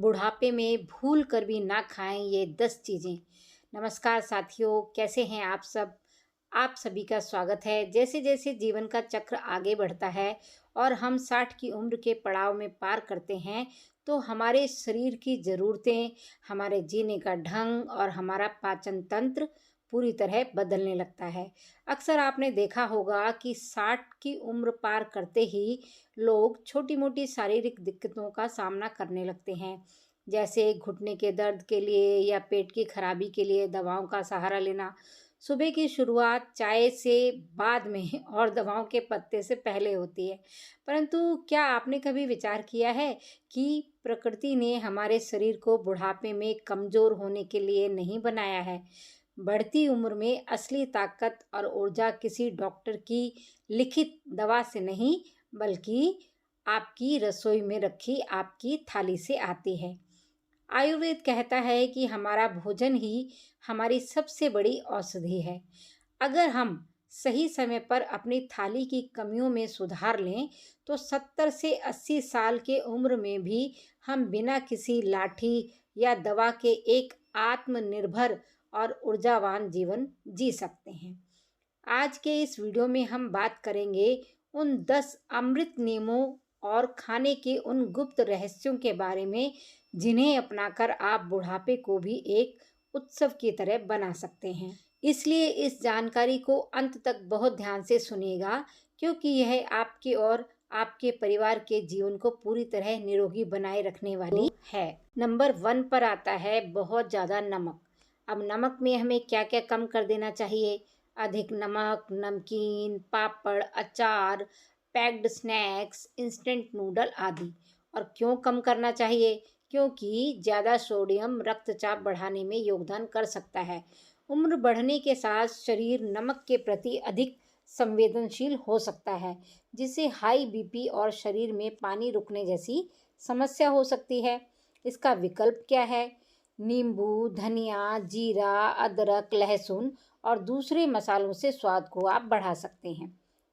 बुढ़ापे में भूल कर भी ना खाएं ये 10 चीज़ें। नमस्कार साथियों, कैसे हैं आप सब? आप सभी का स्वागत है। जैसे जैसे जीवन का चक्र आगे बढ़ता है और हम 60 की उम्र के पड़ाव में पार करते हैं, तो हमारे शरीर की ज़रूरतें, हमारे जीने का ढंग और हमारा पाचन तंत्र पूरी तरह बदलने लगता है। अक्सर आपने देखा होगा कि 60 की उम्र पार करते ही लोग छोटी-मोटी शारीरिक दिक्कतों का सामना करने लगते हैं, जैसे घुटने के दर्द के लिए या पेट की खराबी के लिए दवाओं का सहारा लेना। सुबह की शुरुआत चाय से बाद में और दवाओं के पत्ते से पहले होती है। परंतु क्या आपने कभी विचार किया है कि प्रकृति ने हमारे शरीर को बुढ़ापे में कमज़ोर होने के लिए नहीं बनाया है? बढ़ती उम्र में असली ताकत और ऊर्जा किसी डॉक्टर की लिखित दवा से नहीं, बल्कि आपकी रसोई में रखी आपकी थाली से आती है। आयुर्वेद कहता है कि हमारा भोजन ही हमारी सबसे बड़ी औषधि है। अगर हम सही समय पर अपनी थाली की कमियों में सुधार लें, तो 70 से 80 साल के उम्र में भी हम बिना किसी लाठी या दवा के एक आत्मनिर्भर और ऊर्जावान जीवन जी सकते हैं। आज के इस वीडियो में हम बात करेंगे उन 10 अमृत नियमों और खाने के उन गुप्त रहस्यों के बारे में, जिन्हें अपनाकर आप बुढ़ापे को भी एक उत्सव की तरह बना सकते हैं। इसलिए इस जानकारी को अंत तक बहुत ध्यान से सुनिएगा, क्योंकि यह आपके और आपके परिवार के जीवन को पूरी तरह निरोगी बनाए रखने वाली है। नंबर 1 पर आता है बहुत ज़्यादा नमक। अब नमक में हमें क्या क्या कम कर देना चाहिए? अधिक नमक, नमकीन, पापड़, अचार, पैक्ड स्नैक्स, इंस्टेंट नूडल आदि। और क्यों कम करना चाहिए? क्योंकि ज़्यादा सोडियम रक्तचाप बढ़ाने में योगदान कर सकता है। उम्र बढ़ने के साथ शरीर नमक के प्रति अधिक संवेदनशील हो सकता है, जिससे हाई बीपी और शरीर में पानी रुकने जैसी समस्या हो सकती है। इसका विकल्प क्या है? नींबू, धनिया, जीरा, अदरक, लहसुन और दूसरे मसालों से स्वाद को आप बढ़ा सकते हैं।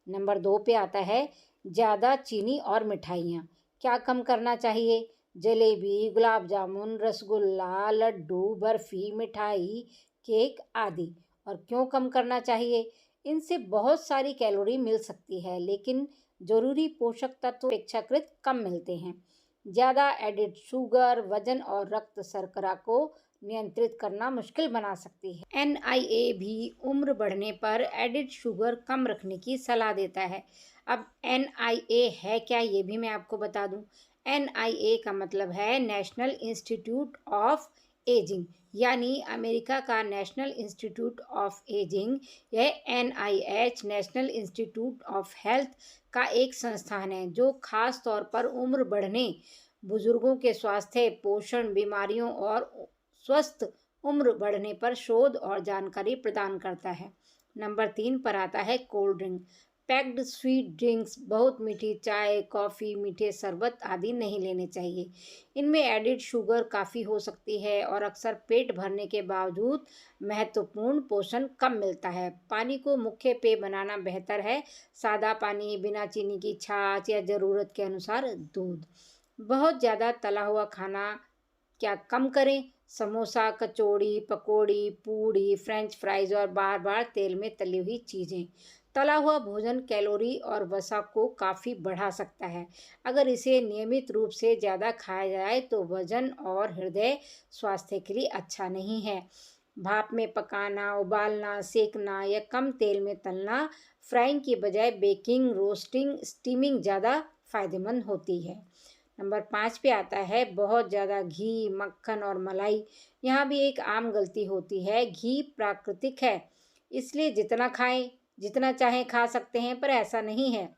नंबर 2 पे आता है ज़्यादा चीनी और मिठाइयाँ। क्या कम करना चाहिए? जलेबी, गुलाब जामुन, रसगुल्ला, लड्डू, बर्फ़ी, मिठाई, केक आदि। और क्यों कम करना चाहिए? इनसे बहुत सारी कैलोरी मिल सकती है, लेकिन ज़रूरी पोषक तत्व अपेक्षाकृत कम मिलते हैं। ज़्यादा एडेड शुगर वजन और रक्त शर्करा को नियंत्रित करना मुश्किल बना सकती है। एनआईए भी उम्र बढ़ने पर एडेड शुगर कम रखने की सलाह देता है। अब एनआईए है क्या, ये भी मैं आपको बता दूं। एनआईए का मतलब है नेशनल इंस्टीट्यूट ऑफ एजिंग, यानी अमेरिका का नेशनल इंस्टीट्यूट ऑफ एजिंग। यह NIH national institute of health का एक संस्थान है जो खास तौर पर उम्र बढ़ने, बुजुर्गों के स्वास्थ्य, पोषण, बीमारियों और स्वस्थ उम्र बढ़ने पर शोध और जानकारी प्रदान करता है। नंबर 3 पर आता है cold drink. Packed sweet drinks, बहुत मीठी चाय, कॉफ़ी, मीठे शरबत आदि नहीं लेने चाहिए। इनमें एडिड शुगर काफ़ी हो सकती है और अक्सर पेट भरने के बावजूद महत्वपूर्ण पोषण कम मिलता है। पानी को मुख्य पेय बनाना बेहतर है। सादा पानी, बिना चीनी की छाछ या ज़रूरत के अनुसार दूध। बहुत ज़्यादा तला हुआ खाना क्या कम करें? समोसा, कचौड़ी, पकौड़ी, पूड़ी, फ्रेंच फ्राइज़ और बार-बार तेल में तली हुई चीज़ें। तला हुआ भोजन कैलोरी और वसा को काफ़ी बढ़ा सकता है। अगर इसे नियमित रूप से ज़्यादा खाया जाए तो वजन और हृदय स्वास्थ्य के लिए अच्छा नहीं है। भाप में पकाना, उबालना, सेकना या कम तेल में तलना, फ्राइंग की बजाय बेकिंग, रोस्टिंग, स्टीमिंग ज़्यादा फ़ायदेमंद होती है। नंबर 5 पे आता है बहुत ज़्यादा घी, मक्खन और मलाई। यहाँ भी एक आम गलती होती है। घी प्राकृतिक है, इसलिए जितना खाएं, जितना चाहें खा सकते हैं, पर ऐसा नहीं है।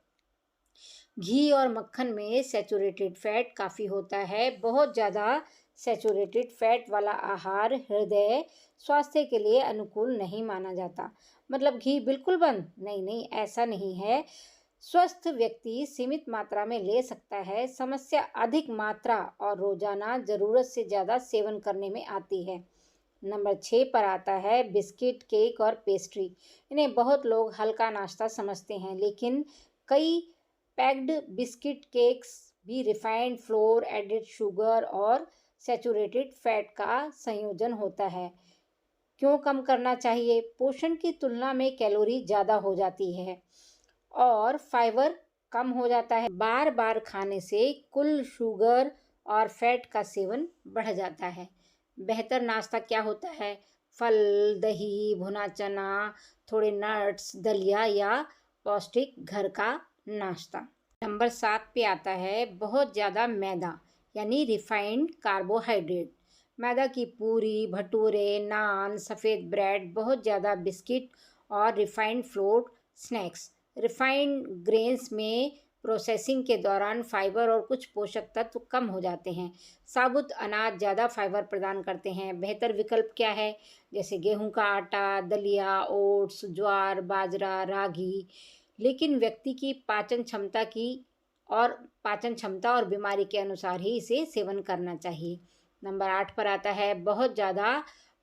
घी और मक्खन में सैचुरेटेड फैट काफ़ी होता है। बहुत ज़्यादा सैचुरेटेड फैट वाला आहार हृदय स्वास्थ्य के लिए अनुकूल नहीं माना जाता। मतलब घी बिल्कुल बंद? नहीं नहीं, ऐसा नहीं है। स्वस्थ व्यक्ति सीमित मात्रा में ले सकता है। समस्या अधिक मात्रा और रोजाना ज़रूरत से ज़्यादा सेवन करने में आती है। नंबर 6 पर आता है बिस्किट, केक और पेस्ट्री। इन्हें बहुत लोग हल्का नाश्ता समझते हैं, लेकिन कई पैक्ड बिस्किट, केक्स भी रिफाइंड फ्लोर, एडेड शुगर और सैचुरेटेड फैट का संयोजन होता है। क्यों कम करना चाहिए? पोषण की तुलना में कैलोरी ज़्यादा हो जाती है और फाइबर कम हो जाता है। बार बार खाने से कुल शुगर और फैट का सेवन बढ़ जाता है। बेहतर नाश्ता क्या होता है? फल, दही, भुना चना, थोड़े नट्स, दलिया या पौष्टिक घर का नाश्ता। नंबर 7 पे आता है बहुत ज़्यादा मैदा यानी रिफाइंड कार्बोहाइड्रेट। मैदा की पूरी, भटूरे, नान, सफ़ेद ब्रेड, बहुत ज़्यादा बिस्किट और refined floor snacks. Refined grains में प्रोसेसिंग के दौरान फाइबर और कुछ पोषक तत्व कम हो जाते हैं। साबुत अनाज ज़्यादा फाइबर प्रदान करते हैं। बेहतर विकल्प क्या है? जैसे गेहूं का आटा, दलिया, ओट्स, ज्वार, बाजरा, रागी। लेकिन व्यक्ति की पाचन क्षमता और बीमारी के अनुसार ही इसे सेवन करना चाहिए। नंबर 8 पर आता है बहुत ज़्यादा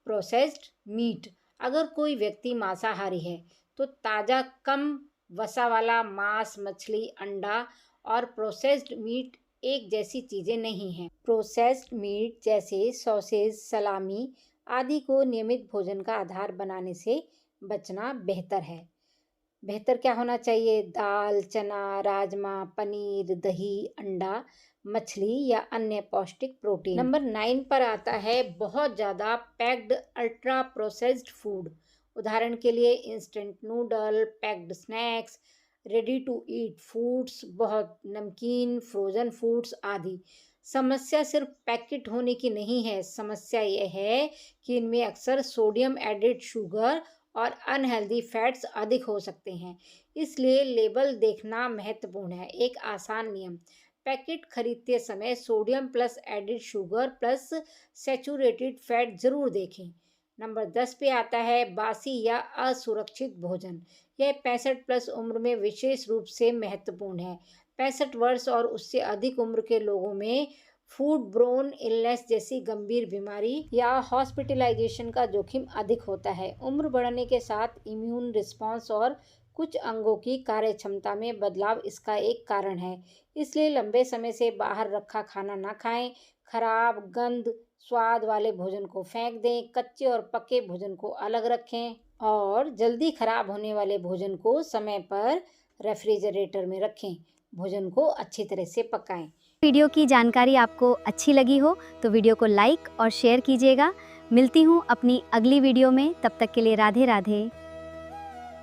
प्रोसेस्ड मीट। अगर कोई व्यक्ति मांसाहारी है तो ताज़ा कम वसा वाला मांस, मछली, अंडा और प्रोसेस्ड मीट एक जैसी चीज़ें नहीं हैं। प्रोसेस्ड मीट जैसे सॉसेज, सलामी आदि को नियमित भोजन का आधार बनाने से बचना बेहतर है। बेहतर क्या होना चाहिए? दाल, चना, राजमा, पनीर, दही, अंडा, मछली या अन्य पौष्टिक प्रोटीन। नंबर 9 पर आता है बहुत ज़्यादा पैक्ड अल्ट्रा प्रोसेस्ड फूड। उदाहरण के लिए instant noodle, packed snacks, ready to eat foods, बहुत नमकीन, फ्रोज़न फूड्स आदि। समस्या सिर्फ पैकेट होने की नहीं है, समस्या यह है कि इनमें अक्सर सोडियम एडेड शुगर और अनहेल्दी फैट्स अधिक हो सकते हैं। इसलिए लेबल देखना महत्वपूर्ण है। एक आसान नियम: पैकेट खरीदते समय sodium plus added sugar plus saturated fat ज़रूर देखें। नंबर 10 पे आता है बासी या असुरक्षित भोजन। यह 65 प्लस उम्र में विशेष रूप से महत्वपूर्ण है। 65 वर्ष और उससे अधिक उम्र के लोगों में फूड ब्रोन इलनेस जैसी गंभीर बीमारी या हॉस्पिटलाइजेशन का जोखिम अधिक होता है। उम्र बढ़ने के साथ इम्यून रिस्पॉन्स और कुछ अंगों की कार्यक्षमता में बदलाव इसका एक कारण है। इसलिए लंबे समय से बाहर रखा खाना ना खाएं। खराब, गंध, स्वाद वाले भोजन को फेंक दें। कच्चे और पके भोजन को अलग रखें और जल्दी खराब होने वाले भोजन को समय पर रेफ्रिजरेटर में रखें। भोजन को अच्छी तरह से पकाएं। वीडियो की जानकारी आपको अच्छी लगी हो तो वीडियो को लाइक और शेयर कीजिएगा। मिलती हूँ अपनी अगली वीडियो में, तब तक के लिए राधे राधे।